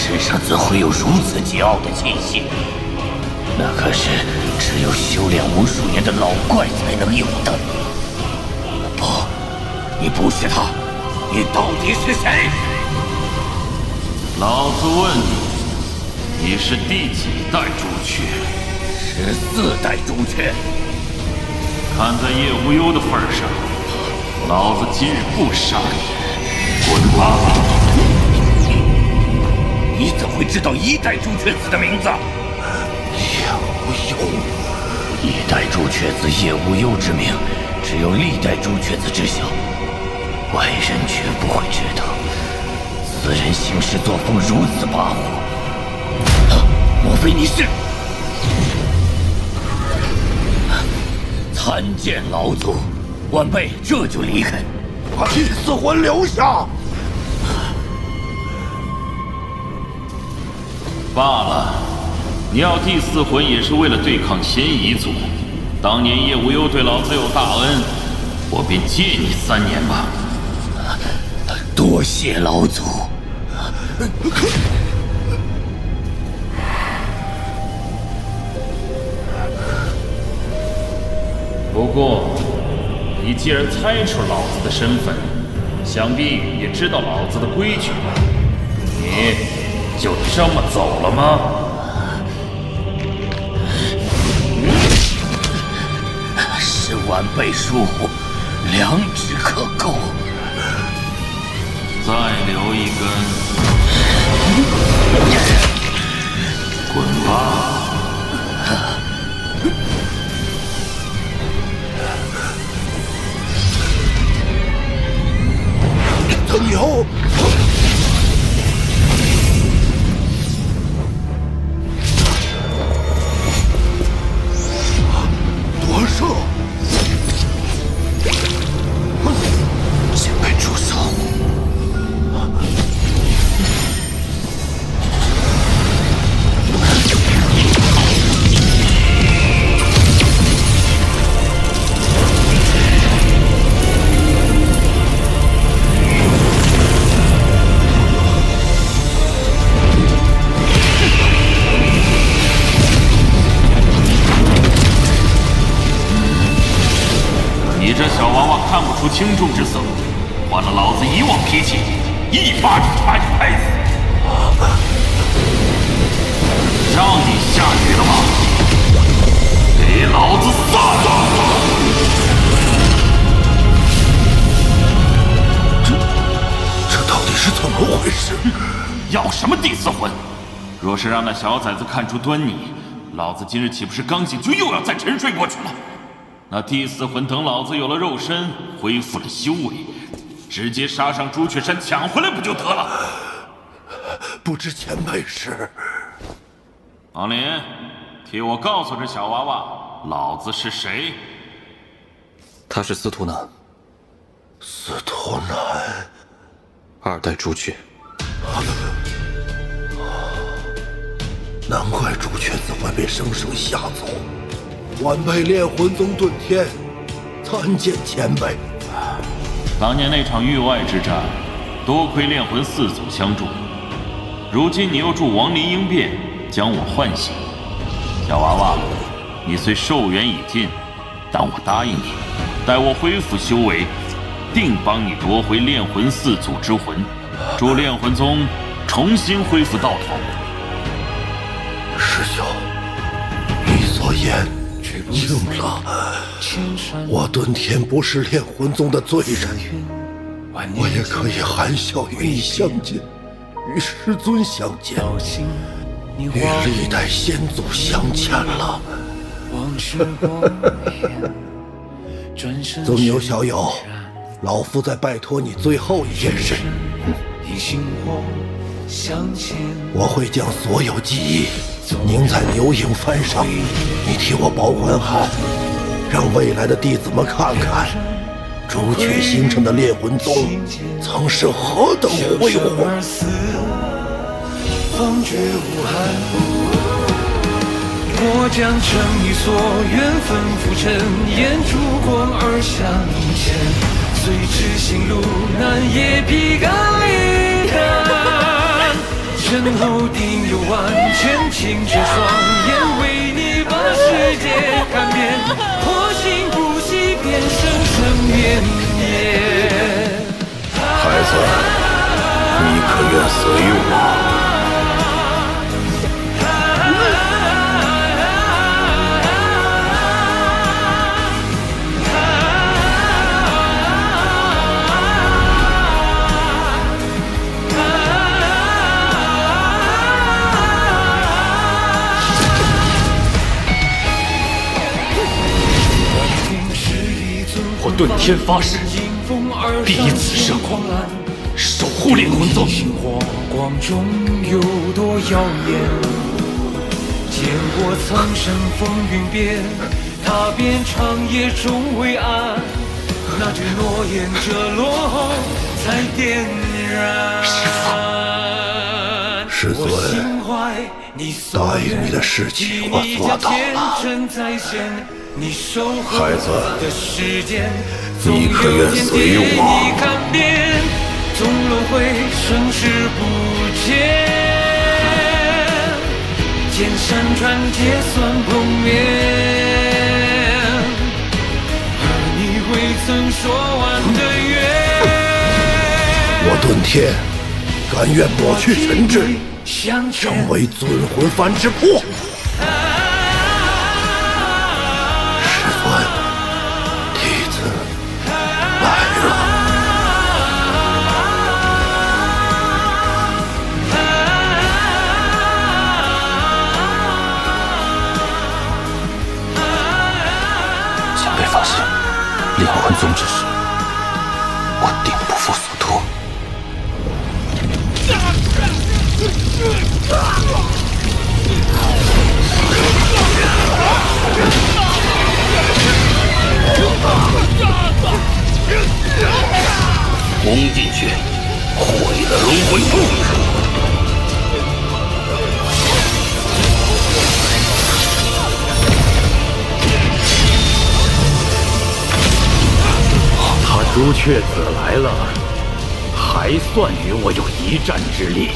身上怎会有如此桀骜的气息？那可是只有修炼无数年的老怪才能有的。不，你不是他，你到底是谁？老子问你，你是第几代朱雀？14代朱雀。看在叶无忧的份上，老子今日不杀你，滚吧！你怎会知道1代朱雀子的名字？叶无忧，1代朱雀子叶无忧之名，只有历代朱雀子知晓，外人绝不会知道。此人行事作风如此跋扈，莫非你是？参见老祖，晚辈这就离开。把第4魂留下。罢了，你要第4魂也是为了对抗仙夷族。当年叶无忧对老子有大恩，我便借你3年吧。多谢老祖。不过，你既然猜出老子的身份，想必也知道老子的规矩了。你就这么走了吗？是晚辈疏忽，良知可够。再留一根，滚吧！等有。夺舍！前辈住手！你这小娃娃看不出轻重之色，换了老子以往脾气，一巴掌把你拍死。让你下雨了吗？给老子撒撒！这到底是怎么回事？要什么第4魂？若是让那小崽子看出端倪，老子今日岂不是刚醒就又要再沉睡过去了？那第4魂等老子有了肉身，恢复了修为，直接杀上朱雀山抢回来不就得了？不知前辈是？王林，替我告诉这小娃娃，老子是谁？他是司徒南。司徒南，2代朱雀。难怪朱雀子会被生生吓走。晚辈炼魂宗遁天，参见前辈。当年那场域外之战，多亏炼魂4祖相助。如今你又助亡灵应变，将我唤醒。小娃娃，你虽寿元已尽，但我答应你，待我恢复修为，定帮你夺回炼魂4祖之魂，助炼魂宗重新恢复道统。师兄，你所言应了。我遁天不是炼魂宗的罪人，我也可以含笑与你相见，与师尊相见，与历代先祖相见了。宗友小友，老夫再拜托你最后一件事，我会将所有记忆凝在牛影幡上，你替我保管好，让未来的弟子们看看朱雀形成的炼魂宗曾是何等辉煌。方觉无憾，我将诚意所愿吩咐尘烟，烛光而相牵，虽知行路难，也必敢离开。身后定有万全，清澈双眼为你把世界看遍，破心不息，便生生绵绵。孩子，你可愿随我？我顿天发誓，必以此生守护炼魂宗。火光中有多耀眼？见过苍生风云变，踏遍长夜中未安。那句诺言着落后才点燃。师尊，答应你的事情我做到了。孩子，你可愿随我？纵轮回生死不见，见山川结算碰面，而你未曾说完的愿。我遁天，甘愿抹去神智，成为尊魂幡之魄。弟子来了。前辈发誓，炼魂宗之事，我定不负所托。冲进去，毁了轮魂术！他朱雀子来了，还算与我有一战之力，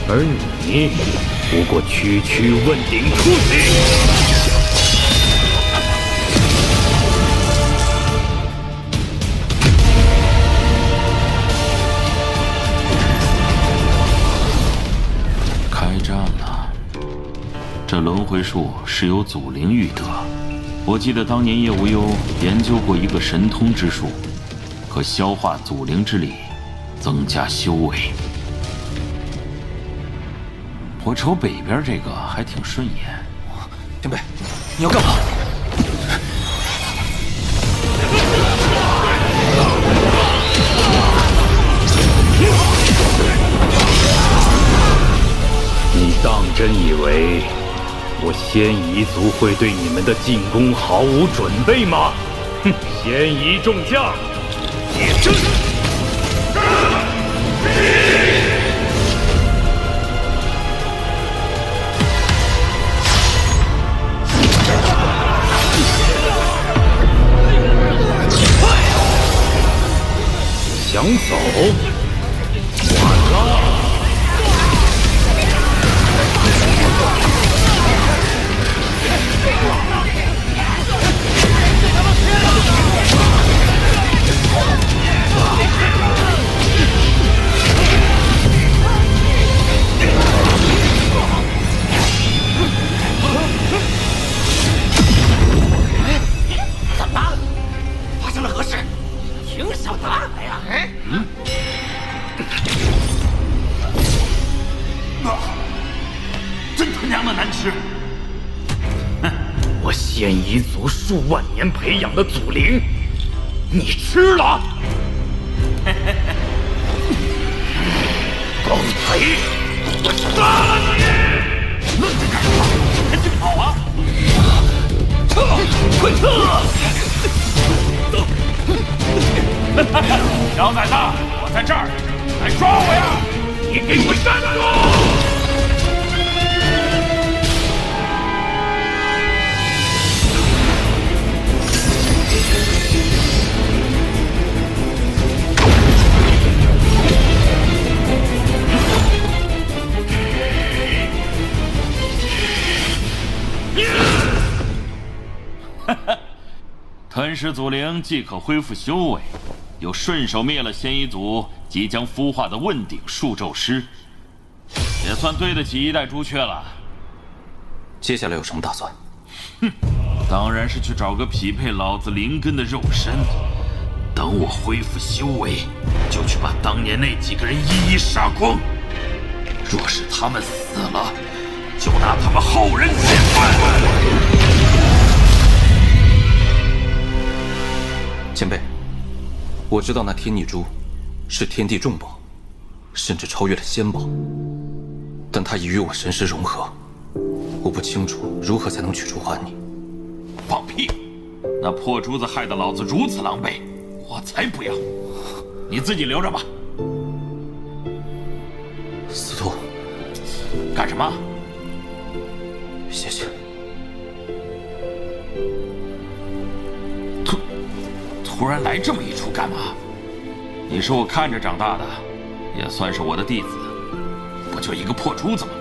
而你不过区区问鼎初期。这轮回术是由祖灵育得，我记得当年叶无忧研究过一个神通之术，可消化祖灵之力，增加修为。我瞅北边这个还挺顺眼。前辈，你要干嘛？你当真以为我仙夷族会对你们的进攻毫无准备吗？哼！仙夷众将，解阵！想走？晚了！怎么？发生了何事？挺小的案子呀！真他娘的难吃！哼，我仙夷族数万年培养的祖灵，你吃了？狗贼！我杀了你！愣着干什么？赶紧跑啊！撤！快撤！走！小崽子，我在这儿，来抓我呀！你给我站住！吞噬祖灵既可恢复修为，又顺手灭了仙夷族即将孵化的问鼎数咒师，也算对得起一代朱雀了。接下来有什么打算？当然是去找个匹配老子灵根的肉身。等我恢复修为，就去把当年那几个人一一杀光。若是他们死了，就拿他们后人显摆。前辈，我知道那天逆珠是天地重宝，甚至超越了仙宝，但它已与我神识融合，我不清楚如何才能取出还你。放屁！那破珠子害得老子如此狼狈，我才不要！你自己留着吧。司徒，干什么？谢谢。突然来这么一出干嘛？你是我看着长大的，也算是我的弟子，不就一个破珠子吗？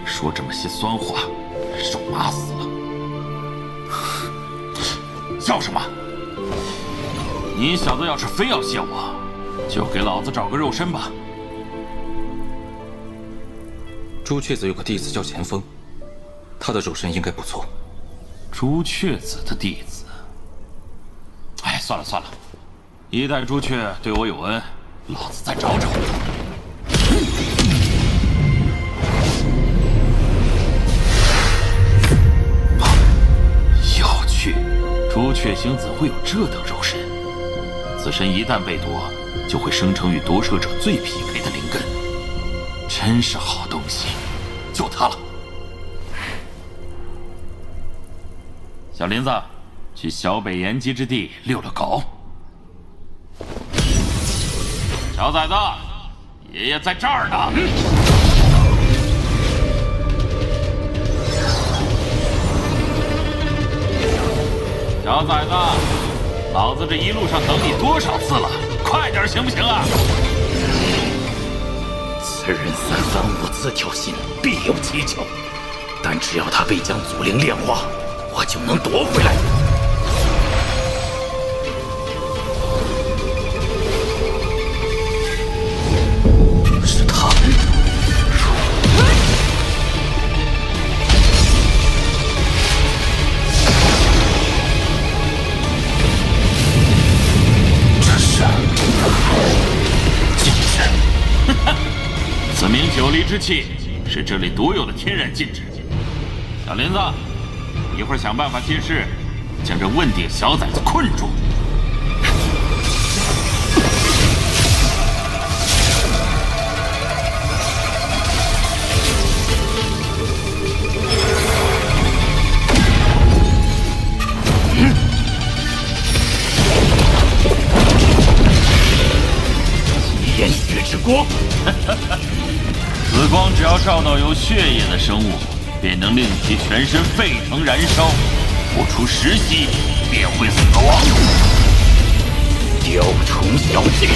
说这么些酸话，肉麻死了！笑什么？你小子要是非要谢我，就给老子找个肉身吧。朱雀子有个弟子叫钱锋，他的肉身应该不错。朱雀子的弟子？哎，算了算了，一代朱雀对我有恩，老子再找找。有趣，朱雀星怎会有这等肉身？此身一旦被夺，就会生成与夺舍者最匹配的灵根，真是好东西，就它了。小林子，去小北延吉之地遛遛狗。小崽子，爷爷在这儿呢。小崽子，老子这一路上等你多少次了，快点行不行啊？此人三番五次挑衅，必有蹊跷。但只要他未将祖灵炼化，我就能夺回来。是他。这是禁制。此名九离之气，是这里独有的天然禁制。小林子，一会儿想办法借势，将这问鼎小崽子困住。炎血之光，此光只要照到有血液的生物，便能令其全身沸腾燃烧，不出10息便会死亡。雕虫小技，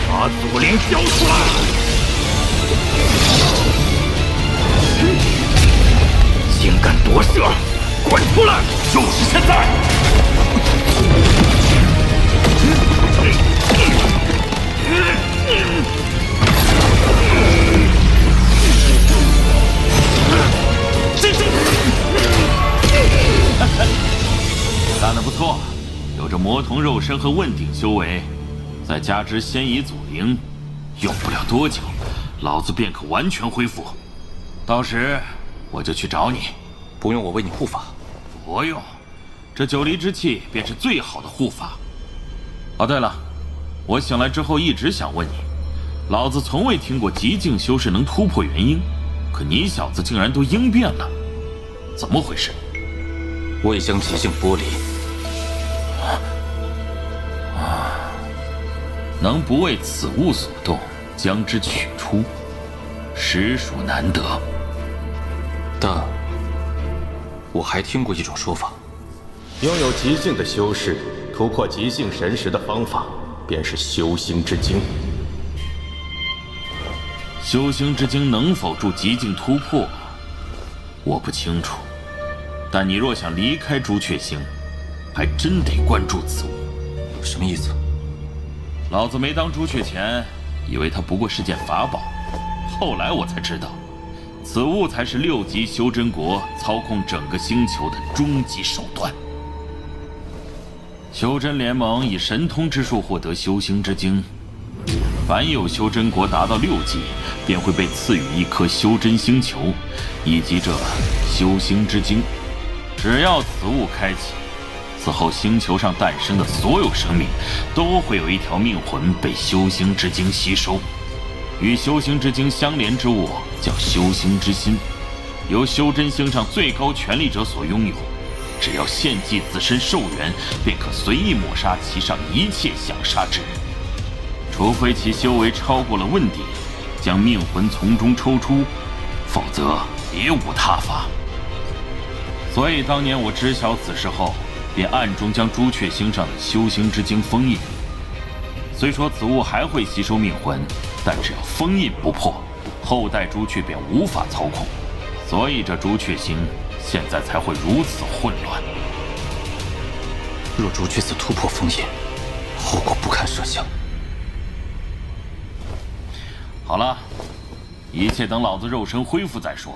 把祖灵交出来！竟敢夺舍，滚出来！就是现在！干得不错，有着魔童肉身和问鼎修为，再加之仙夷祖灵，用不了多久，老子便可完全恢复。到时我就去找你。不用我为你护法。不用，这九离之气便是最好的护法。哦，对了，我醒来之后一直想问你，老子从未听过极境修士能突破元婴，可你小子竟然都应变了，怎么回事？我已将极境剥离。能不为此物所动，将之取出，实属难得。但我还听过一种说法，拥有极境的修士突破极境神识的方法，便是修心之经。修行之经能否助极境突破，我不清楚。但你若想离开朱雀星，还真得关注此物。什么意思？老子没当朱雀前，以为它不过是件法宝，后来我才知道，此物才是6级修真国操控整个星球的终极手段。修真联盟以神通之术获得修行之经，凡有修真国达到6级，便会被赐予一颗修真星球，以及这修行之经。只要此物开启，此后星球上诞生的所有生命，都会有一条命魂被修行之经吸收。与修行之经相连之物叫修行之心，由修真星上最高权力者所拥有。只要献祭自身寿元，便可随意抹杀其上一切想杀之人，除非其修为超过了问鼎，将命魂从中抽出，否则别无他法。所以当年我知晓此事后，便暗中将朱雀星上的修行之经封印。虽说此物还会吸收命魂，但只要封印不破，后代朱雀便无法操控。所以这朱雀星现在才会如此混乱。若朱雀子突破封印，后果不堪设想。好了，一切等老子肉身恢复再说，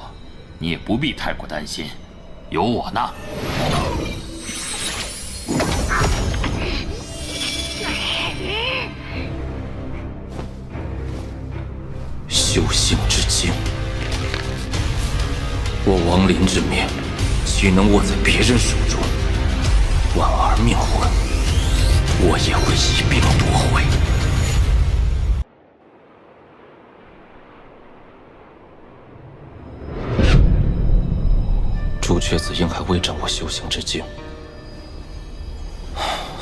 你也不必太过担心，有我呢。修行之经，我亡灵之命，岂能握在别人手中？婉儿命魂，我也会一并夺回。朱雀子应还未掌握修行之经，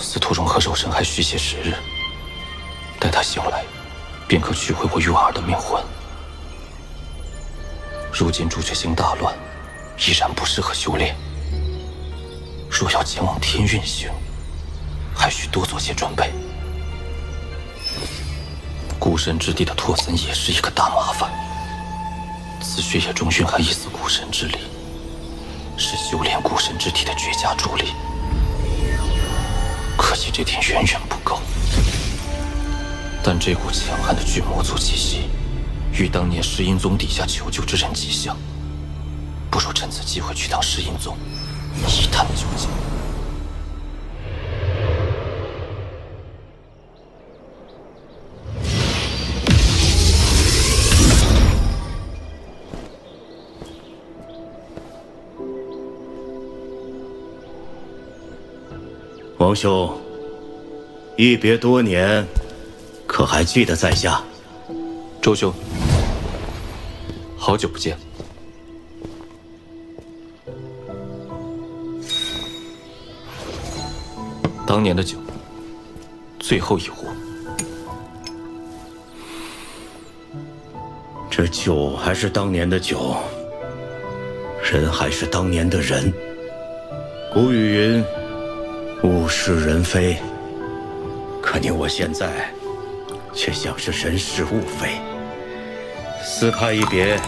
司徒融合肉身还需些时日，待他醒来，便可取回我玉婉儿的命魂。如今朱雀星大乱，依然不适合修炼。若要前往天运星，还需多做些准备。孤神之地的拓森也是一个大麻烦，此血液中蕴含一丝孤神之力，是修炼孤神之体的绝佳助力。可惜这点远远不够。但这股强悍的巨魔族气息，与当年石阴宗底下求救之人极像，不如趁此机会去趟石阴宗，一探究竟。王兄，一别多年，可还记得在下？周兄，好久不见。当年的酒，最后一壶。这酒还是当年的酒，人还是当年的人。古语云：“物是人非。”可你我现在，却像是人是物非。此派一别，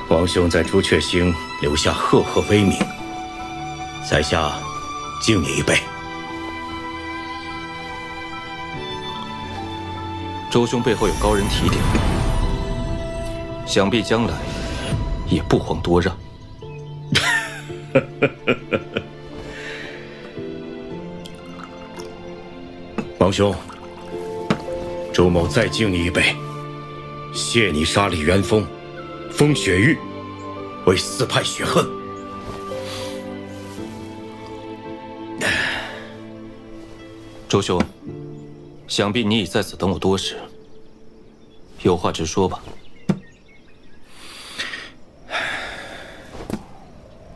王兄在朱雀星留下赫赫威名，在下敬你一杯。周兄背后有高人提点，想必将来也不遑多让。王兄，周某再敬你一杯，谢你杀李元丰，封雪域，为四派雪恨。周兄，想必你已在此等我多时，有话直说吧。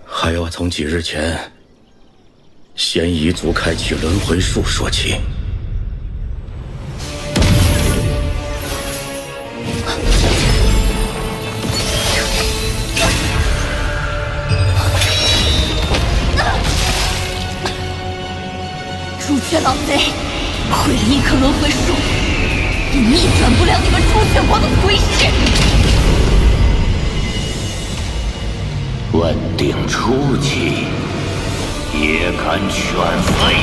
还要从几日前先彝族开启轮回术说起。朱雀老贼，会了一颗轮回术，也逆转不了你们朱雀国的颓势。问鼎初期，也敢犬飞？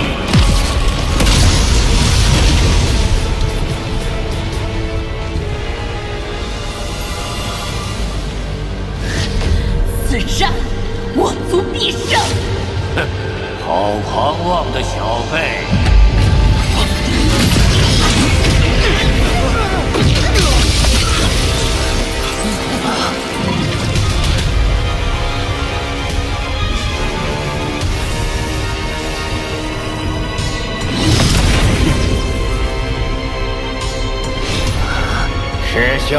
此战，我族必胜！哼，好狂妄的小辈！师兄，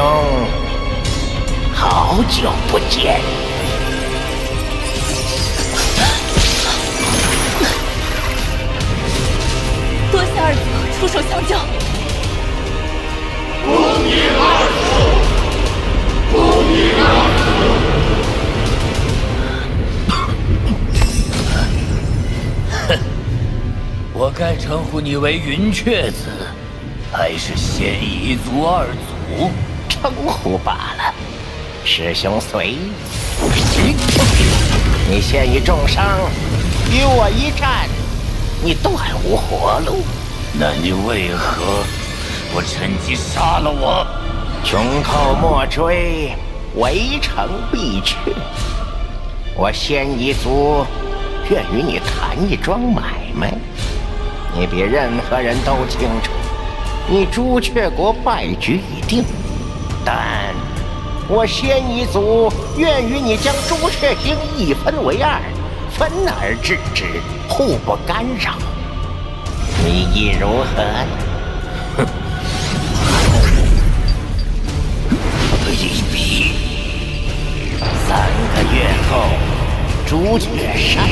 好久不见。多谢二祖出手相救。恭迎二祖，恭迎二祖。哼，我该称呼你为云雀子，还是现一族二祖？称呼罢了。师兄随意。你现已重伤，与我一战，你断无活路。那你为何不趁机杀了我？穷寇莫追，围城必去。我现一族愿与你谈一桩买卖。你比任何人都清楚，你朱雀国败局已定，但我先一族愿与你将朱雀星一分为二，分而治之，互不干扰。你意如何？哼，一比。3个月后，朱雀山，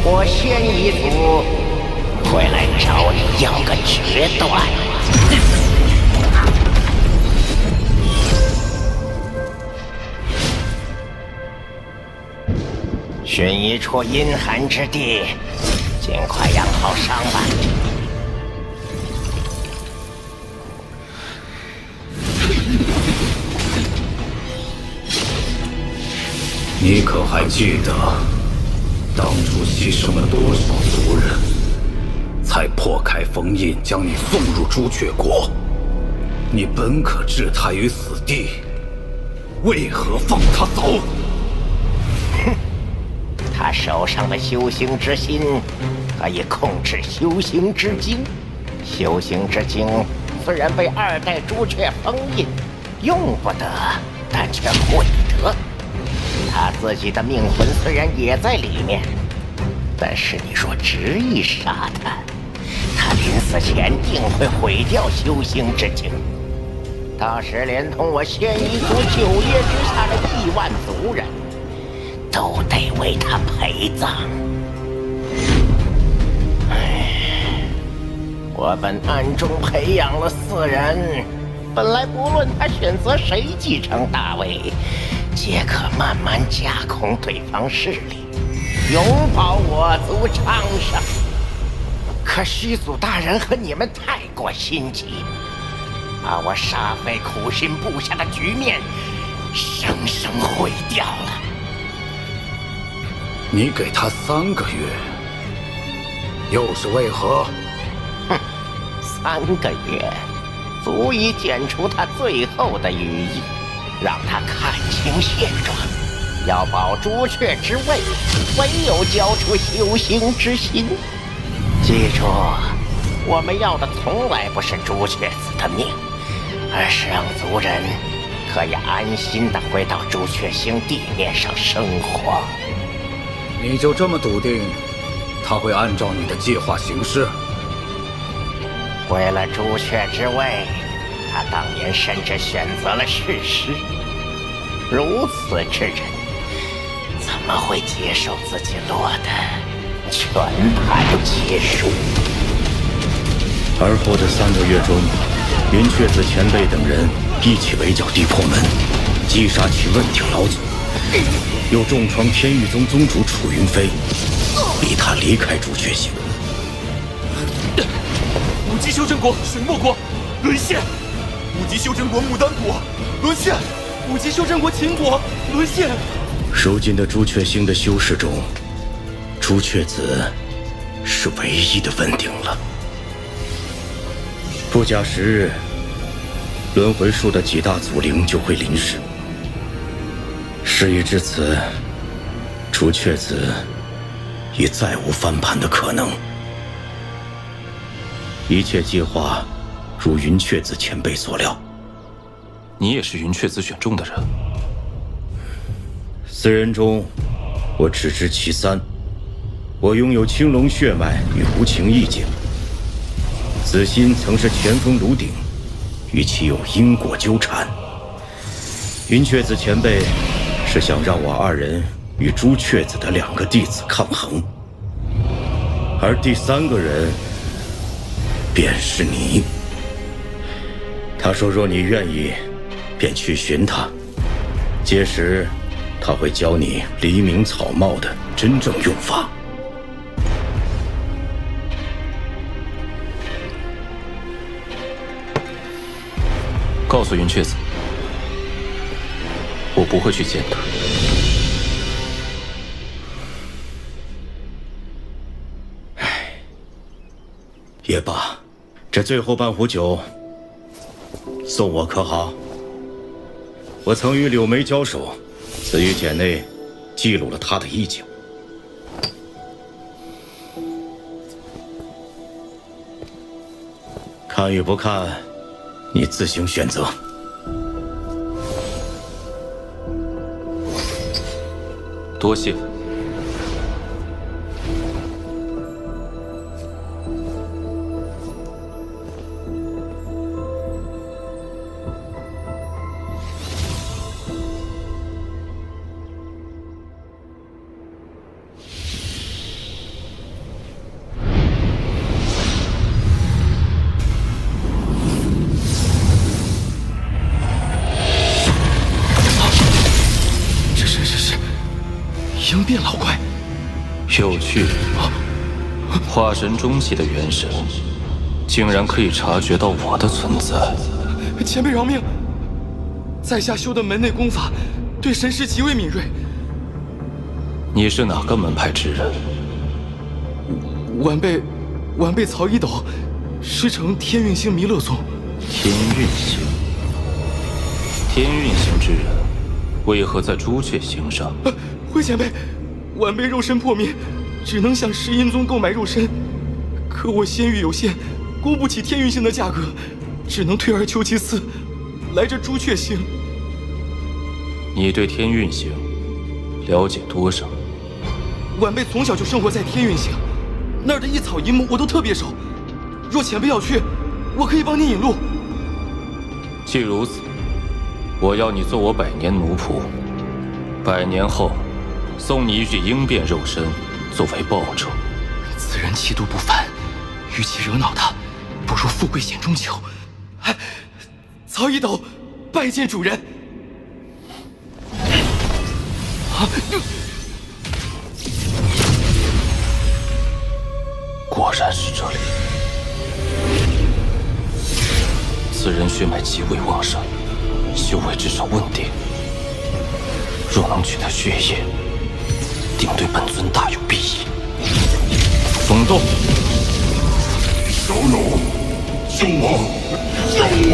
我先一族会来找你要个决断。寻一处阴寒之地，尽快养好伤吧。你可还记得，当初牺牲了多少族人，才破开封印，将你送入朱雀国？你本可置他于死地，为何放他走？哼，他手上的修行之心可以控制修行之精。修行之精虽然被2代朱雀封印，用不得，但却会得。他自己的命魂虽然也在里面，但是你若执意杀他，他临死前定会毁掉修行之精。到时连同我先一族9月之下的1万族人，都得为他陪葬。唉，我本暗中培养了4人，本来不论他选择谁继承大位，皆可慢慢架空对方势力，永保我族昌盛。可虚祖大人和你们太过心急，把我煞费苦心布下的局面生生毁掉了。你给他3个月，又是为何？哼，3个月足以剪除他最后的羽翼，让他看清现状。要保朱雀之位，唯有交出修行之心。记住，我们要的从来不是朱雀子的命，而是让族人可以安心地回到朱雀星地面上生活。你就这么笃定，他会按照你的计划行事？为了朱雀之位，他当年甚至选择了弑师。如此之人，怎么会接受自己落得全盘皆输？而后的3个月中，云雀子前辈等人一起围剿地破门，击杀其问鼎老祖，又重创天域宗宗主楚云飞，逼他离开朱雀星。武姬修真国、水墨国，沦陷！5级修真国牡丹国沦陷！5级修真国秦国沦陷！如今的朱雀星的修士中，朱雀子是唯一的问鼎了。不假10日，轮回术的几大祖灵就会临世。事已至此，朱雀子已再无翻盘的可能。一切计划如云雀子前辈所料。你也是云雀子选中的人。4人中，我只知其3。我拥有青龙血脉与无情意境。子欣曾是前锋炉鼎，与其有因果纠缠。云雀子前辈是想让我2人与朱雀子的2个弟子抗衡，而第3个人便是你。他说若你愿意，便去寻他，届时他会教你黎明草帽的真正用法。告诉云雀子，我不会去见他。也罢，这最后半壶酒送我可好？我曾与柳眉交手，此玉简内记录了他的意境。看与不看，你自行选择。多谢。应变老怪，有趣。化神中期的元神，竟然可以察觉到我的存在。前辈饶命！在下修的门内功法，对神识极为敏锐。你是哪个门派之人？晚辈曹一斗，师承天运星弥勒宗。天运星，天运星之人，为何在朱雀星上？灰前辈，晚辈肉身破灭，只能向石阴宗购买肉身。可我仙域有限，供不起天运星的价格，只能退而求其次，来这朱雀星。你对天运星了解多少？晚辈从小就生活在天运星，那儿的一草一木我都特别熟。若前辈要去，我可以帮你引路。既如此，我要你做我100年奴仆，100年后送你一具鹰变肉身作为报酬。此人气度不凡，与其惹恼他，不如富贵险中求。曹一斗，拜见主人。果然是这里。此人血脉极为旺盛，修为至少稳定。若能取他血液，定对本尊大有裨益。风动！小友，救我！救我！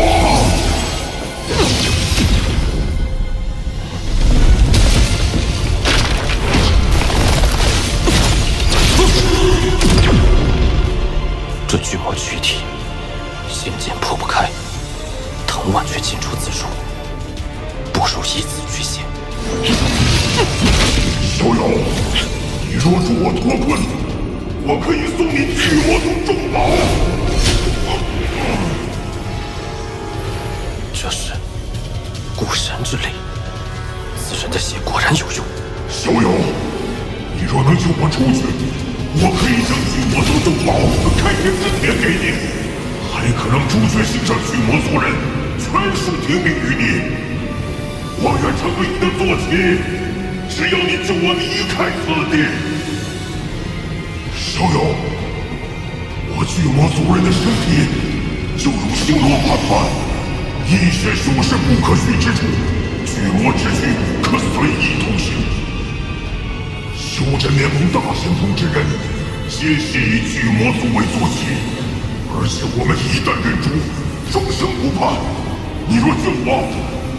这巨魔躯体，仙剑破不开，藤蔓却进出自如，不如以此驱邪。小友，你若助我脱困，我可以送你巨魔宗重宝。这是蛊神之力，此人的血果然有用。小友，你若能救我出去，我可以将巨魔宗重宝和开天之铁给你，还可让朱雀星上巨魔族人全数听命于你。我愿成为你的坐骑，只要你救我离开此地。小友，我巨魔族人的身体就如修罗盘般，一切修士不可须之处，巨魔之躯可随意通行。修真联盟大神通之人，皆系以巨魔族为坐骑，而且我们一旦认主，终生不叛。你若救我，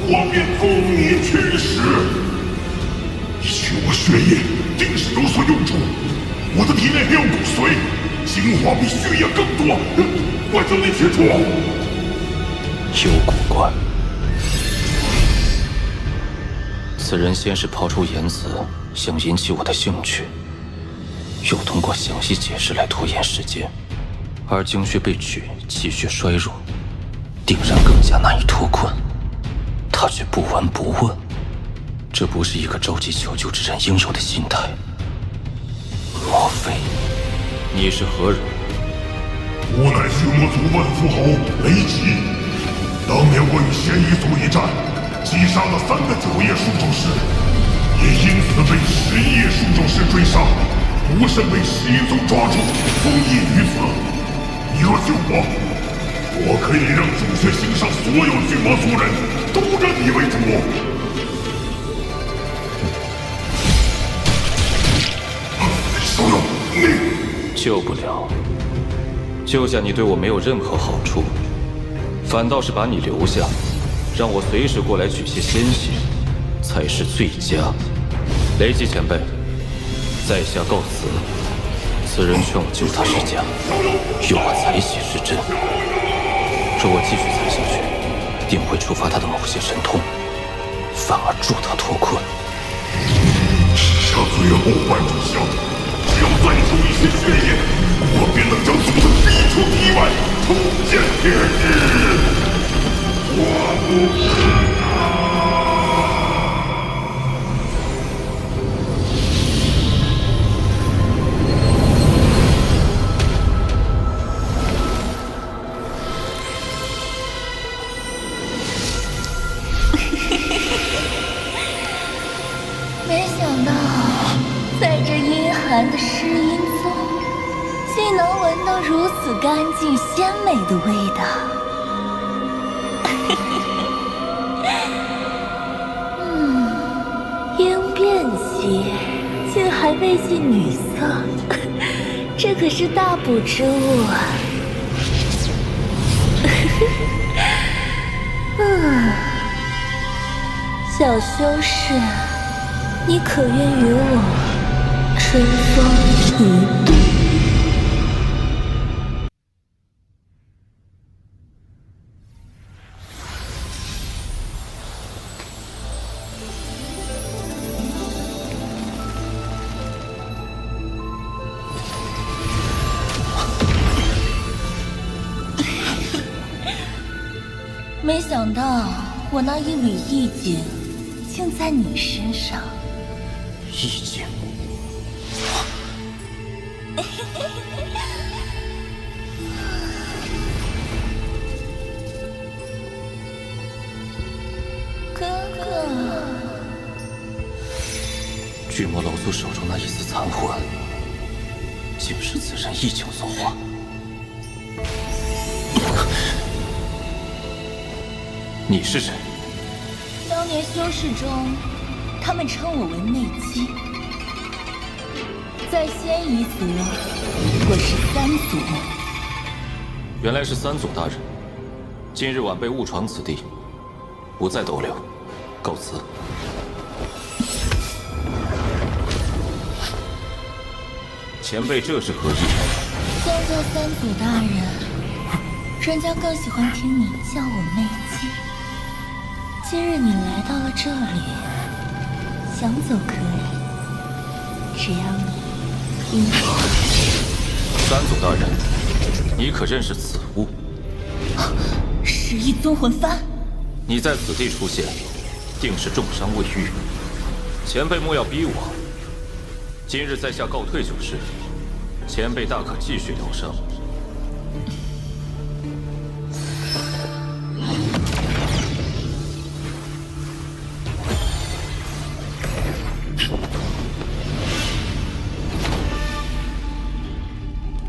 我便供你驱使。取我血液，定是有所用处。我的体内还有骨髓，精华比血液更多，我将你切除。有古怪。此人先是抛出言辞，想引起我的兴趣，又通过详细解释来拖延时间，而精血被取，气血衰弱，定然更加难以脱困。他却不闻不问，这不是一个召集求救之人应有的心态。莫非你是何人？吾乃巨魔族万夫侯雷吉。当年我与仙夷族一战，击杀了3个9叶术咒师，也因此被11叶术咒师追杀，不慎被11宗抓住，封印于此。你若救我可以让主血星上所有巨魔族人都认你为主。小友，你救不了，救下你对我没有任何好处，反倒是把你留下，让我随时过来取些鲜血，才是最佳。雷吉前辈，在下告辞。此人劝我救他是假，诱我采血是真。若我继续采下去，定会触发他的某些神通，反而助他脱困。只下最后半炷香，只要再出一些血液，我便能将祖宗逼出体外，重见天日。我不怕。没想到，在这阴寒的尸阴宗，竟能闻到如此干净鲜美的味道。应变期竟还未近女色，这可是大补之物啊！小修士，你可愿与我春风一度？没想到我那一缕意境竟在你身上。意境。哥哥，巨魔老祖手中那一丝残魂，竟是此人意境所化。你是谁？当年修士中，他们称我为内姬。在仙夷族，我是3祖。原来是3祖大人。今日晚辈误闯此地，不再逗留，告辞。前辈这是何意？相较3祖大人，人家更喜欢听你叫我内姬。今日你来到了这里，想走可以，只要你应我。3祖大人，你可认识此物11宗魂幡。你在此地出现，定是重伤未愈。前辈莫要逼我，今日在下告退就是。前辈大可继续疗伤。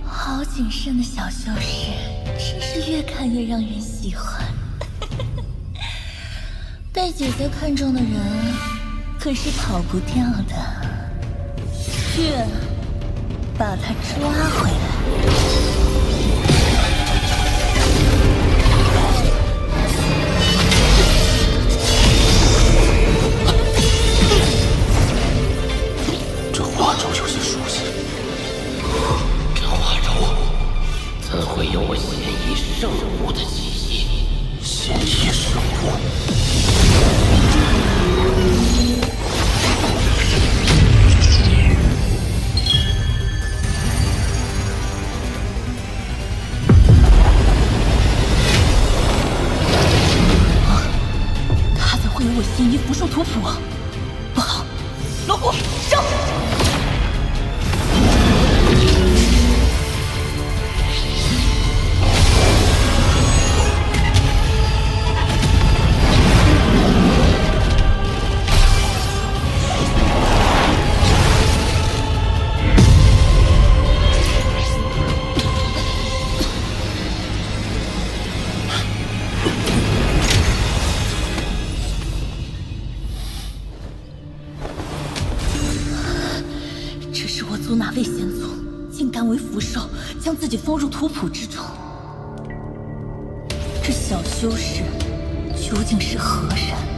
好谨慎的小修士，真是越看越让人喜欢。被姐姐看中的人，可是跑不掉的。去，把他抓回来。这花轴有些熟悉。这花轴怎会有我现役圣物的气息？现役圣物。他怎会有我现役符兽图谱？不好，老虎上！族哪位先祖竟敢为符兽，将自己封入图谱之中？这小修士究竟是何人？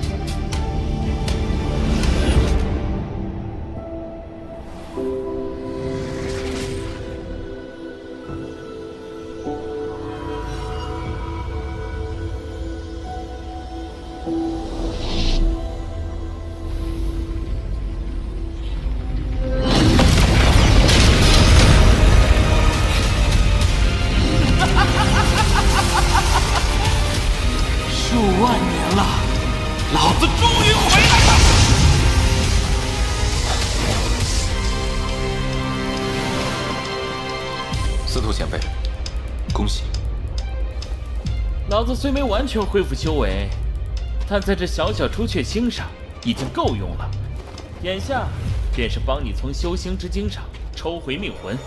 司徒前辈，恭喜！老子虽没完全恢复修为，但在这小小朱雀星上已经够用了。眼下便是帮你从修星之精上抽回命魂。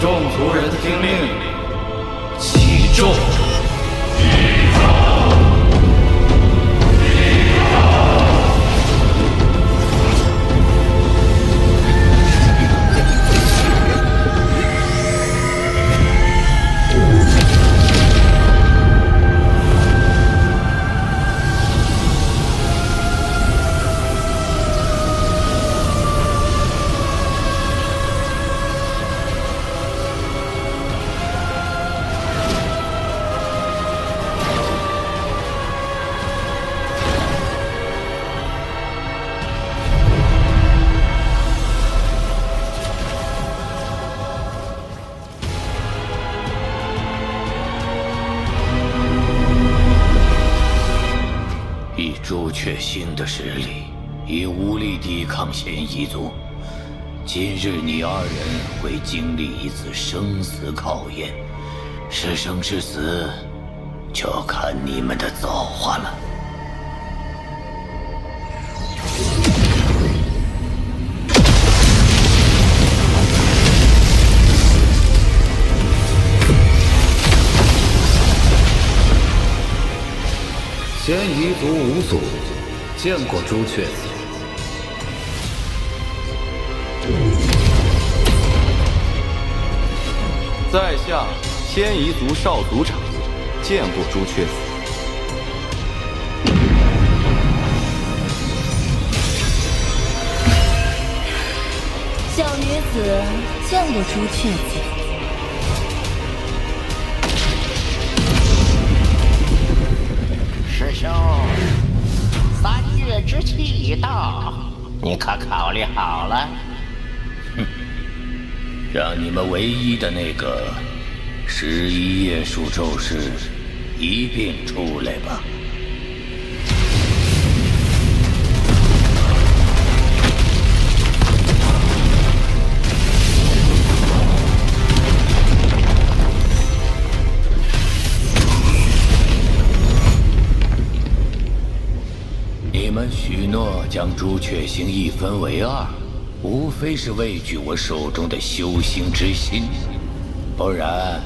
众族人听令，起众！朱雀星的实力已无力抵抗嫌疑族，今日你二人会经历一次生死考验，是生是死，就看你们的造化了。嫌疑族五祖见过朱雀子。在下嫌疑族少族长见过朱雀子。小女子见过朱雀子。师兄，3月之期已到，你可考虑好了？哼，让你们唯一的那个11叶树咒师一并出来吧。我许诺将朱雀星一分为二，无非是畏惧我手中的修行之心，不然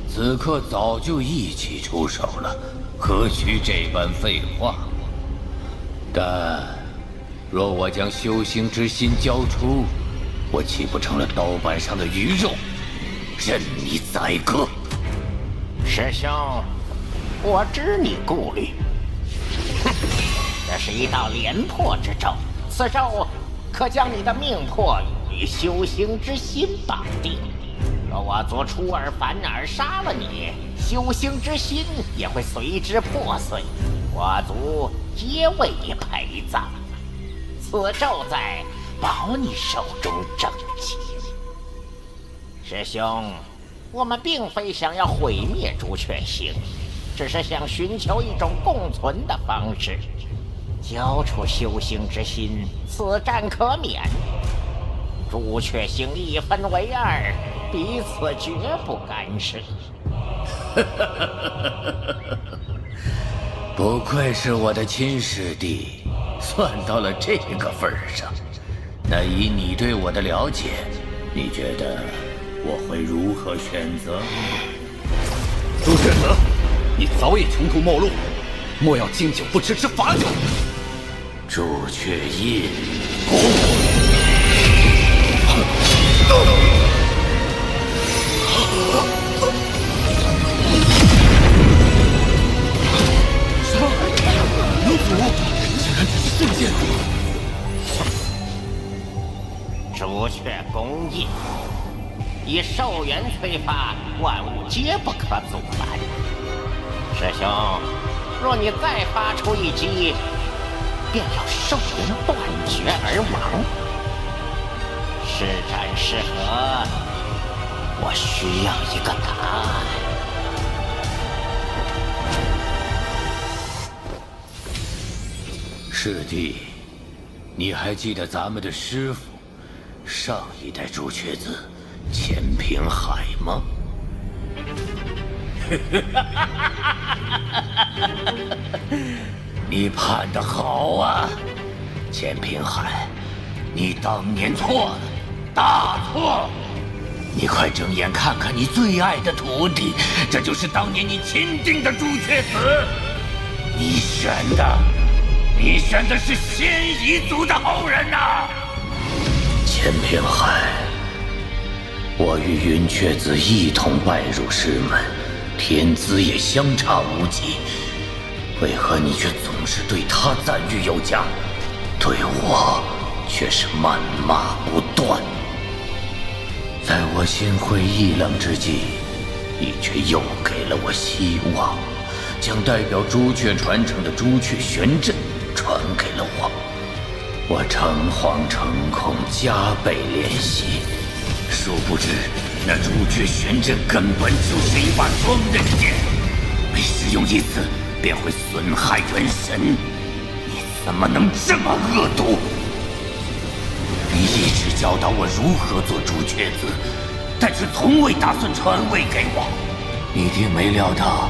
此刻早就一起出手了，何须这般废话？但若我将修行之心交出，我岂不成了刀板上的鱼肉，任你宰割？师兄，我知你顾虑。哼，这是一道连破之咒，此咒可将你的命魄与修行之心绑定。若我族出尔反尔杀了你，修行之心也会随之破碎，我族皆为你陪葬。此咒在保你手中正气。师兄，我们并非想要毁灭朱雀星，只是想寻求一种共存的方式。交出修行之心，此战可免。朱雀星一分为二，彼此绝不干涉。不愧是我的亲师弟，算到了这个份上。那以你对我的了解，你觉得我会如何选择？朱雀子，你早已穷途末路，莫要经久不持之罚酒。朱雀印，什么？你祖竟然只是瞬间！朱雀攻印，以寿元催发，万物皆不可阻拦。师兄，若你再发出一击，便要寿元断绝而亡。是战是和，我需要一个答案。师弟，你还记得咱们的师傅，上一代朱雀子钱平海吗？你判得好啊，钱平海，你当年错了，大错！你快睁眼看看你最爱的徒弟，这就是当年你钦定的朱雀子。你选的是仙夷族的后人呐！钱平海，我与云雀子一同拜入师门，天资也相差无几，为何你却总是对他赞誉有加，对我却是谩骂不断？在我心灰意冷之际，你却又给了我希望，将代表朱雀传承的朱雀玄阵传给了我。我诚惶诚恐，加倍练习，殊不知那朱雀玄阵根本就是一把双刃剑，每使用一次便会损害元神。你怎么能这么恶毒？你一直教导我如何做朱雀子，但却从未打算传位给我。一定没料到，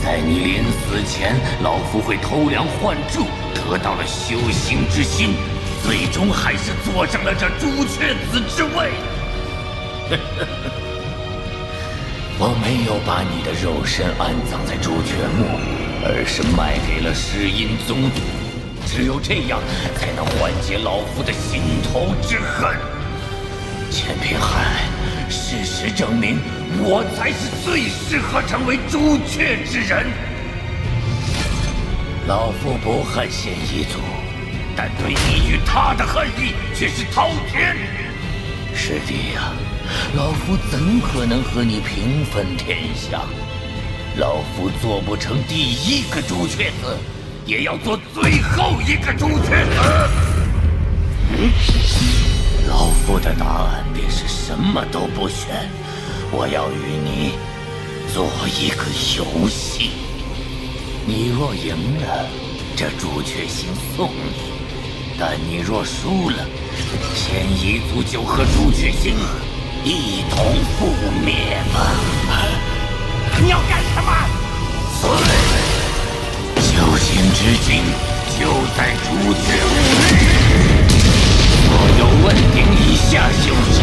在你临死前，老夫会偷梁换柱，得到了修行之心，最终还是坐上了这朱雀子之位。我没有把你的肉身安葬在朱雀墓，而是卖给了诗音宗。只有这样，才能缓解老夫的心头之恨。钱平海，事实证明，我才是最适合成为朱雀之人。老夫不恨仙夷族，但对你与他的恨意却是滔天。师弟呀，老夫怎可能和你平分天下？老夫做不成第一个朱雀子，也要做最后一个朱雀子。老夫的答案便是什么都不选，我要与你做一个游戏。你若赢了，这朱雀星送你；但你若输了，仙夷族就和朱雀星一同覆灭吧。你要干什么？修行之境就在朱雀墓内，所有问鼎以下修士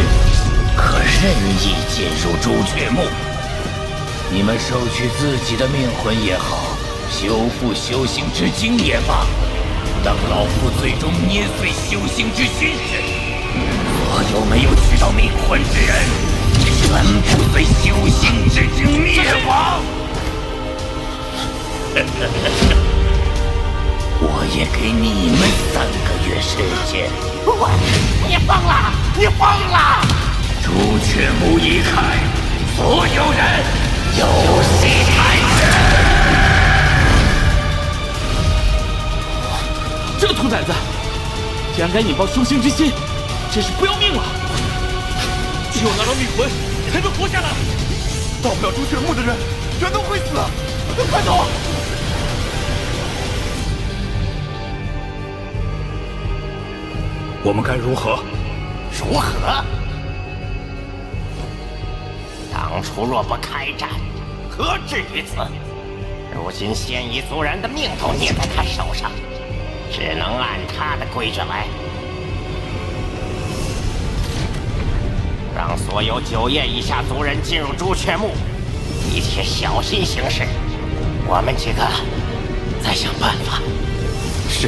可任意进入朱雀墓。你们收取自己的命魂也好，修复修行之精也罢，等老夫最终捏碎修行之心神，所有没有取到命魂之人，全部随修行之精灭亡。我也给你们3个月时间。喂，你疯了！你疯了！朱雀墓一开，所有人游戏开始。这兔崽子竟然敢引爆修行之心，真是不要命了！只有拿到命魂才能活下来。到不了朱雀墓的人全都会死！快走！我们该如何？如何？当初若不开战，何至于此？如今现役族人的命都捏在他手上，只能按他的规矩来。让所有9叶以下族人进入朱雀墓，一切小心行事。我们几个再想办法。是。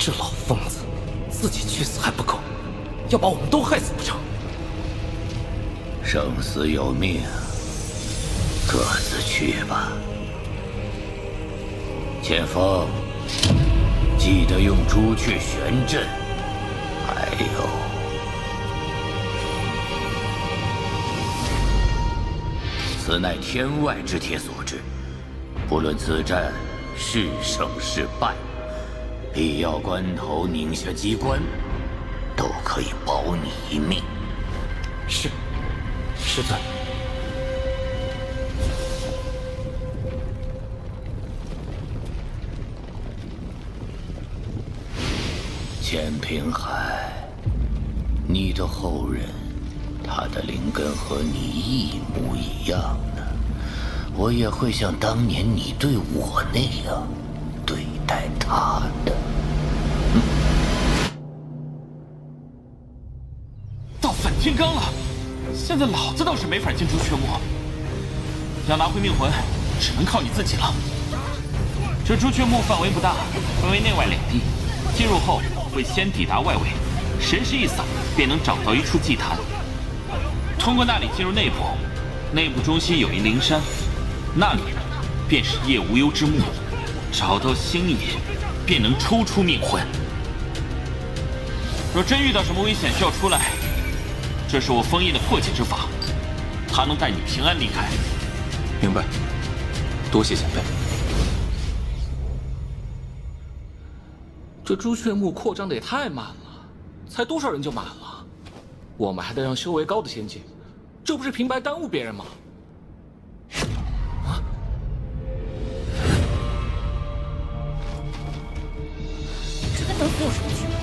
这老疯子，自己去死还不够，要把我们都害死不成？生死有命，各自去吧。前锋，记得用朱雀玄阵。还有，此乃天外之铁所制，不论此战是胜是败，必要关头拧下机关，都可以保你一命。是，师尊。钱平海，你的后人，他的灵根和你一模一样的，我也会像当年你对我那样对待他的。到反天罡了，现在老子倒是没法进朱雀墓，要拿回命魂，只能靠你自己了。这朱雀墓范围不大，分为内外2地，进入后会先抵达外围，神识一扫，便能找到一处祭坛。通过那里进入内部，内部中心有一灵山，那里便是夜无忧之墓。找到星野，便能抽出命魂。若真遇到什么危险需要出来，这是我封印的破解之法，它能带你平安离开。明白，多谢前辈。这朱雀墓扩张的也太慢了，才多少人就满了？我们还得让修为高的先进，这不是平白耽误别人吗？这跟等死有什么区别？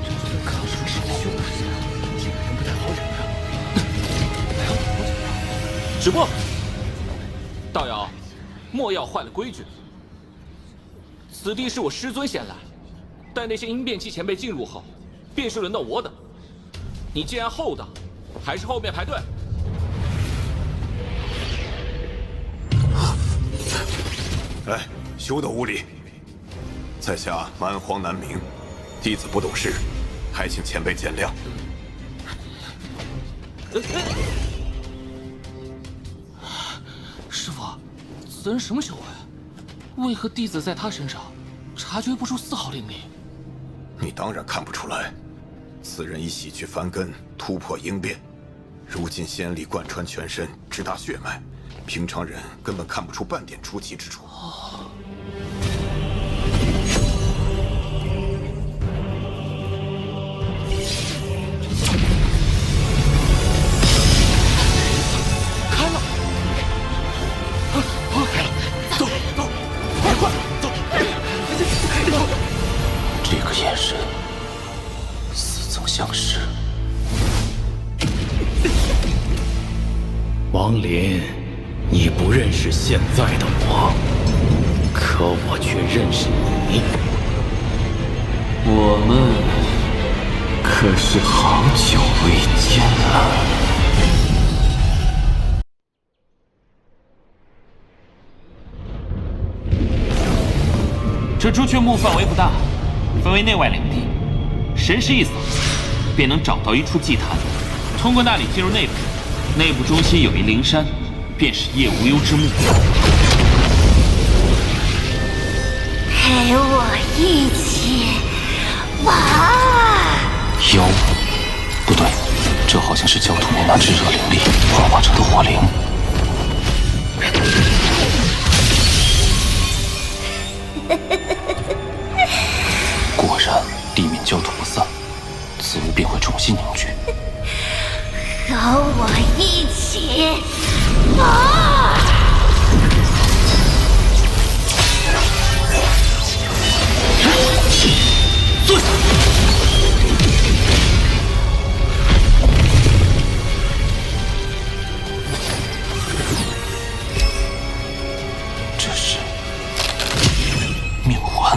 这就算靠什么手修士，这个人不太好惹呀。还要多久呀？止步！道友，莫要坏了规矩。此地是我师尊先来，待那些阴变期前辈进入后，便是轮到我等。你既然后等，还是后面排队。哎，休得无礼！在下蛮荒难明，弟子不懂事，还请前辈见谅。师傅，此人什么修为？为何弟子在他身上察觉不出丝毫灵力？你当然看不出来，此人已洗去凡根，突破应变，如今仙力贯穿全身，直达血脉，平常人根本看不出半点出奇之处。相识。王林，你不认识现在的我，可我却认识你。我们可是好久未见了。这朱雀墓范围不大，分为内外两地。神识一扫，便能找到一处祭坛，通过那里进入内部。内部中心有一灵山，便是夜无忧之墓。陪我一起玩。妖？不对，这好像是焦土内那炙热灵力幻化成的火灵。果然，地面焦土不散，此物便会重新凝聚。和我一起玩。坐下。这是命魂，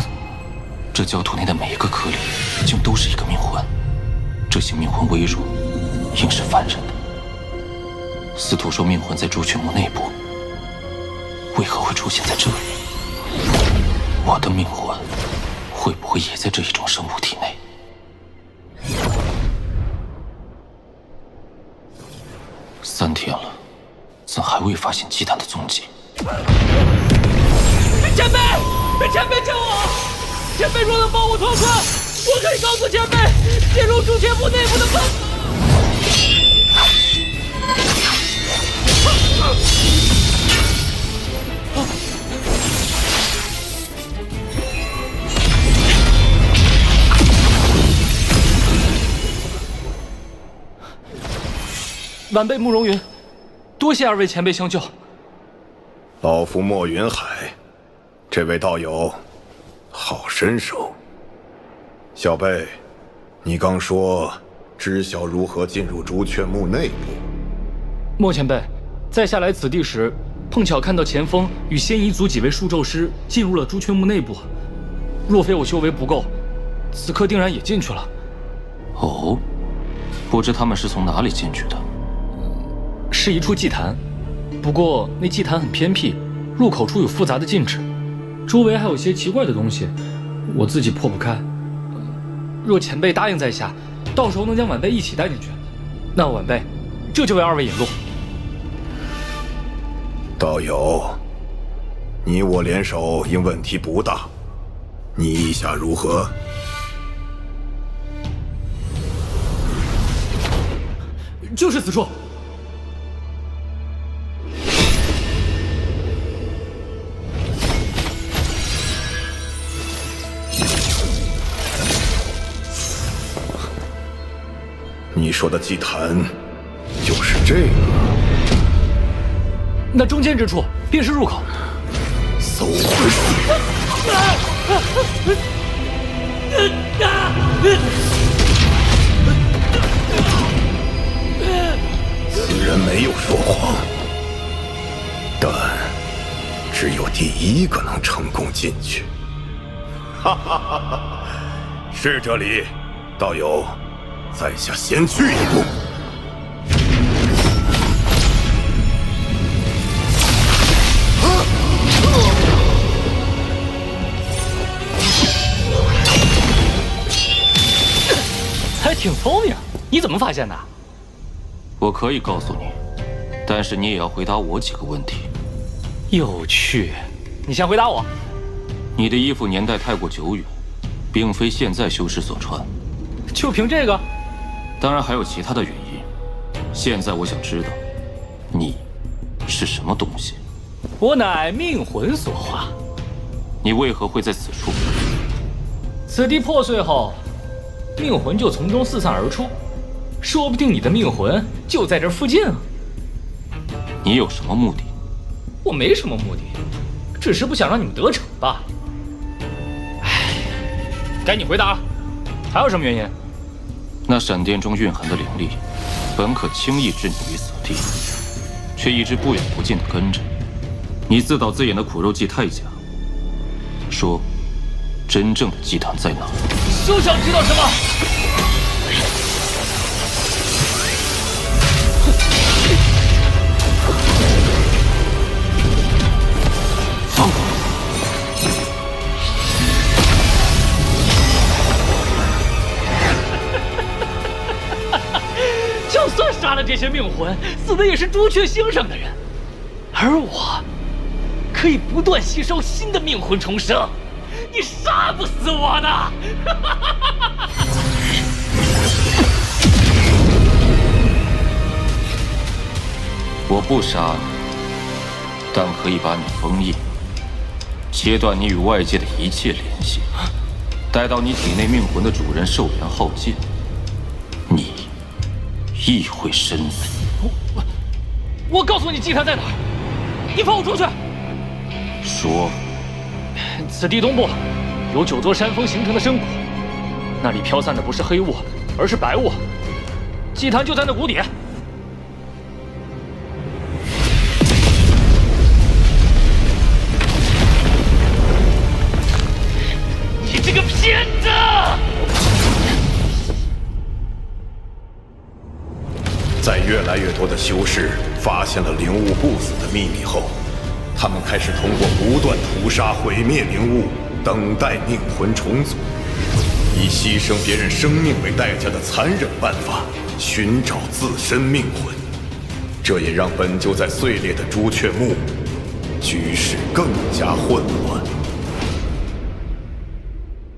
这焦土内的每一个颗粒，竟都是一个命魂。这些命魂微弱，应是凡人的。司徒说命魂在朱雀墓内部，为何会出现在这里？我的命魂会不会也在这一种生物体内？3天了，怎还未发现祭坛的踪迹？前辈，前辈救我！前辈若能帮我脱困，我可以告诉前辈进入朱雀墓内部的方法。晚辈慕容云，多谢二位前辈相救。老夫莫云海，这位道友好身手。小辈，你刚说知晓如何进入朱雀墓内部。莫前辈，在下来此地时，碰巧看到前锋与仙夷族几位术咒师进入了朱雀墓内部。若非我修为不够，此刻定然也进去了。哦，不知他们是从哪里进去的？是一处祭坛，不过那祭坛很偏僻，入口处有复杂的禁制，周围还有些奇怪的东西，我自己破不开。若前辈答应在下，到时候能将晚辈一起带进去，那晚辈这就为二位引路。道友，你我联手应问题不大，你意下如何？就是此处。你说的祭坛就是这个？那中间之处便是入口。搜魂术！此人没有说谎，但只有第一个能成功进去。哈哈哈哈！是这里，道友。在下先去一步。还挺聪明，你怎么发现的？我可以告诉你，但是你也要回答我几个问题。有趣，你先回答我。你的衣服年代太过久远，并非现在修士所穿。就凭这个？当然还有其他的原因。现在我想知道，你是什么东西？我乃命魂所化。你为何会在此处？此地破碎后，命魂就从中四散而出，说不定你的命魂就在这附近啊。你有什么目的？我没什么目的，只是不想让你们得逞罢了。唉，该你回答了，还有什么原因？那闪电中蕴含的灵力，本可轻易置你于死地，却一直不远不近地跟着你。自导自演的苦肉计太假。说，真正的祭坛在哪？休想知道什么！放过就算杀了这些命魂，死的也是朱雀星上的人，而我可以不断吸收新的命魂重生，你杀不死我的！我不杀你，但可以把你封印，切断你与外界的一切联系。待到你体内命魂的主人寿元耗尽，你亦会身死。我告诉你祭坛在哪儿，你放我出去！说，此地东部有9座山峰形成的深谷，那里飘散的不是黑雾，而是白雾。祭坛就在那谷底。你这个骗子！在越来越多的修士发现了灵物不死的秘密后，他们开始通过不断屠杀、毁灭灵物，等待命魂重组，以牺牲别人生命为代价的残忍办法寻找自身命魂。这也让本就在碎裂的朱雀墓局势更加混乱。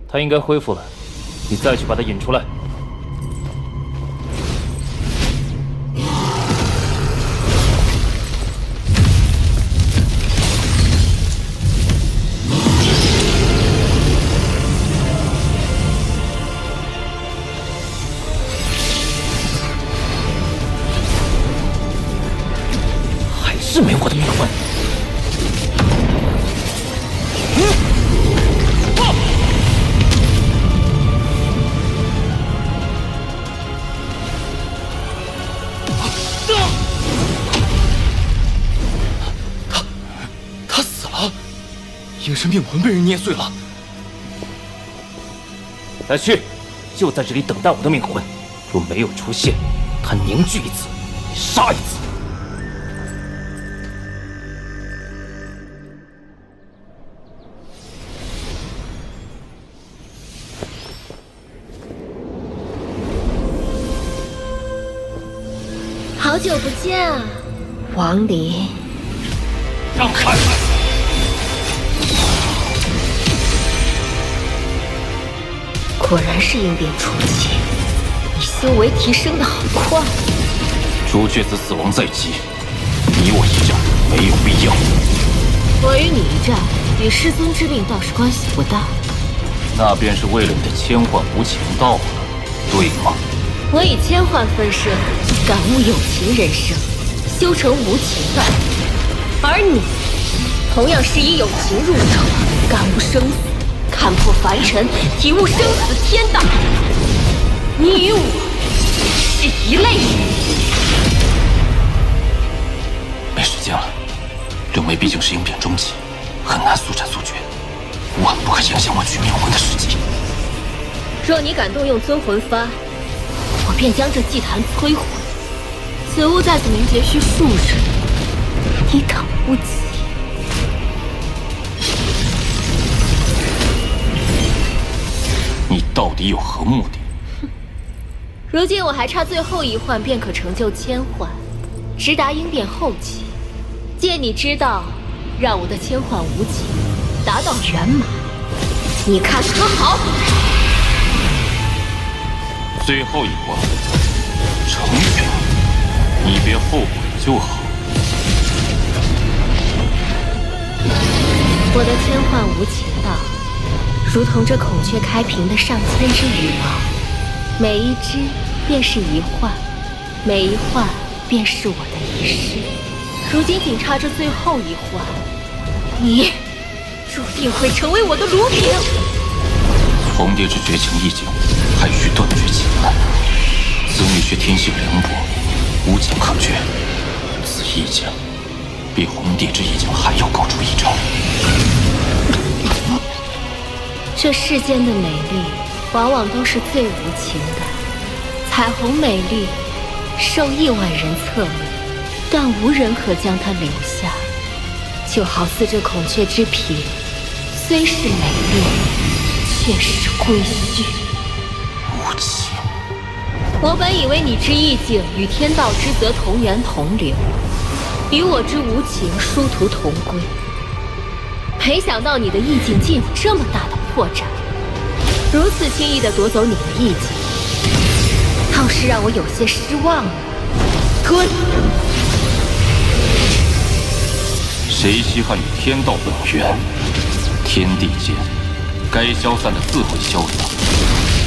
他应该恢复了，你再去把他引出来。是没我的命魂。他死了，应是命魂被人捏碎了。再去，就在这里等待我的命魂。若没有出现，他凝聚一次，杀一次。好久不见啊，王离。让开！果然是应变初期，你修为提升的好快。朱雀子死亡在即，你我一战没有必要。我与你一战，与师尊之令倒是关系不大。那便是为了你的千幻无情道了，对吗？我以千幻分身，感悟有情人生，修成无情道；而你，同样是以有情入道，感悟生死，看破凡尘，体悟生死天道。你与我是一类人。没时间了，六妹毕竟是应变中期，很难速战速决，万不可影响我取命魂的时机。若你敢动用尊魂幡，我便将这祭坛摧毁。此物再次凝结需数日，你等不及。你到底有何目的？如今我还差最后一幻，便可成就千幻，直达应变后期。借你之道，让我的千幻无情达到圆满，你看可好？最后一关成全你，别后悔就好。我的千幻无情道，如同这孔雀开屏的上千只羽毛，每一只便是一幻，每一幻便是我的一世。如今仅差这最后一幻，你注定会成为我的炉瓶。红蝶之绝情意境，还需断绝情难。此女却天性凉薄，无情可绝。此意境比红蝶之意境还要高出一筹。这世间的美丽，往往都是最无情的。彩虹美丽，受亿万人侧目，但无人可将它留下。就好似这孔雀之皮，虽是美丽，却是归墟。无情。我本以为你之意境与天道之泽同源同流，与我之无情殊途同归。没想到你的意境竟有这么大的破绽，如此轻易地夺走你的意境，倒是让我有些失望了。吞！谁稀罕与天道本源？天地间，该消散的自会消散。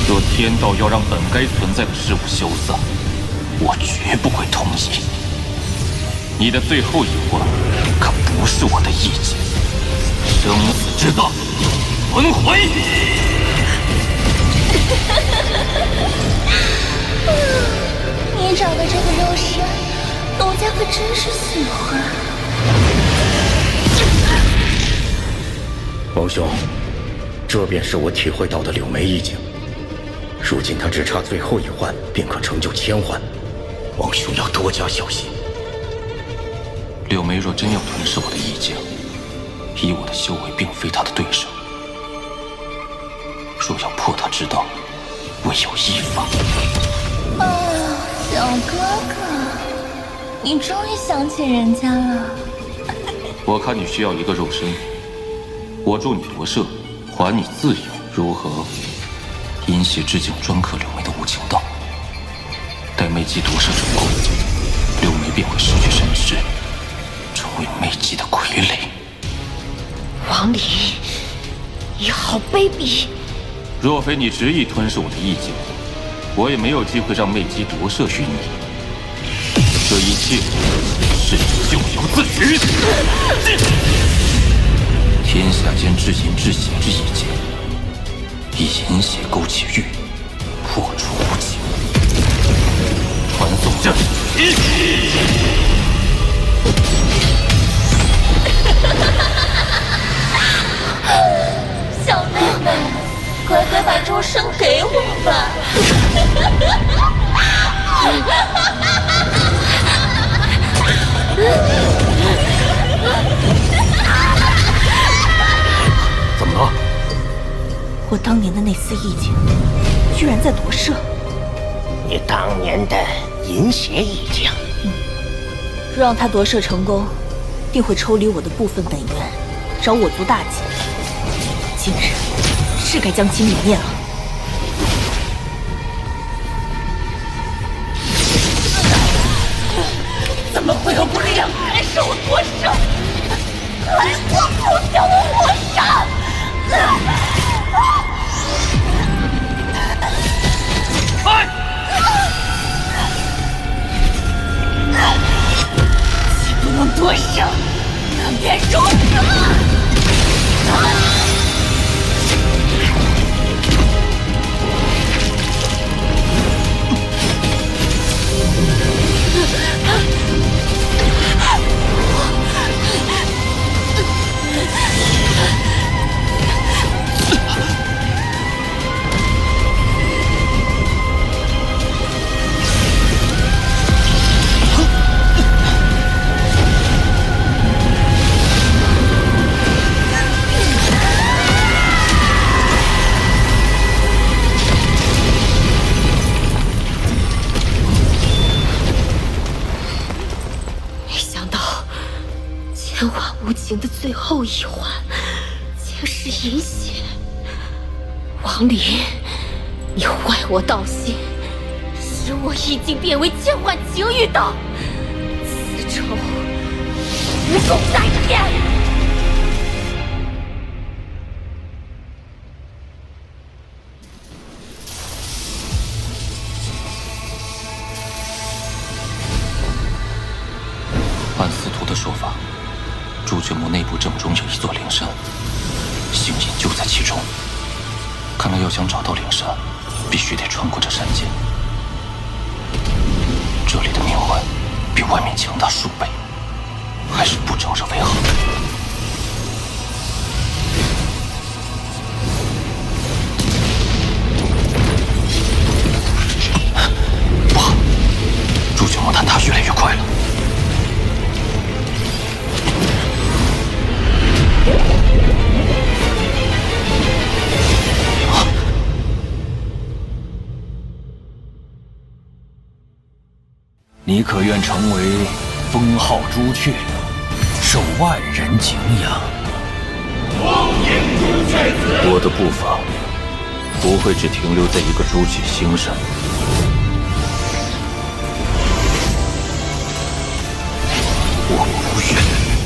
若天道要让本该存在的事物消散，我绝不会同意。你的最后一关，可不是我的意境。生死之道，轮回！你找的这个肉身，奴家可真是喜欢。王兄，这便是我体会到的柳眉意境。如今他只差最后一环，便可成就千环。王兄要多加小心。柳眉若真要吞噬我的意境，以我的修为并非他的对手。若要破他之道，唯有一法。小哥哥，你终于想起人家了。我看你需要一个肉身，我助你夺舍，还你自由，如何？阴邪之境专克柳眉的无情道，待魅姬夺舍成功，柳眉便会失去神识，成为魅姬的傀儡。王离，你好卑鄙！若非你执意吞噬我的意境，我也没有机会让魅姬夺舍于你。这一切是你咎由自取。天下间至阴至邪之意境，以阴邪勾起欲，破除无情。传送阵。小妹妹，乖乖把周身给我吧。怎么了？我当年的那丝意境，居然在夺舍。你当年的淫邪意境，若让他夺舍成功，定会抽离我的部分本源，找我族大计。今日是该将其泯灭了。怎么会有不良还手夺舍，还活不将我活杀？既不能夺舍，那便如此。千万无情的最后一环，竟是淫邪。王离，你坏我道心，使我意境变为千万情欲道，此仇无共戴天。按司徒的说法，朱雀墓内部正中有一座灵山，幸运就在其中。看来要想找到灵山，必须得穿过这山涧。这里的命魂比外面强大数倍，还是不招惹为好。不好，朱雀魔坍塌越来越快了。你可愿成为封号朱雀，受万人敬仰？我的步伐不会只停留在一个朱雀星上。我无怨。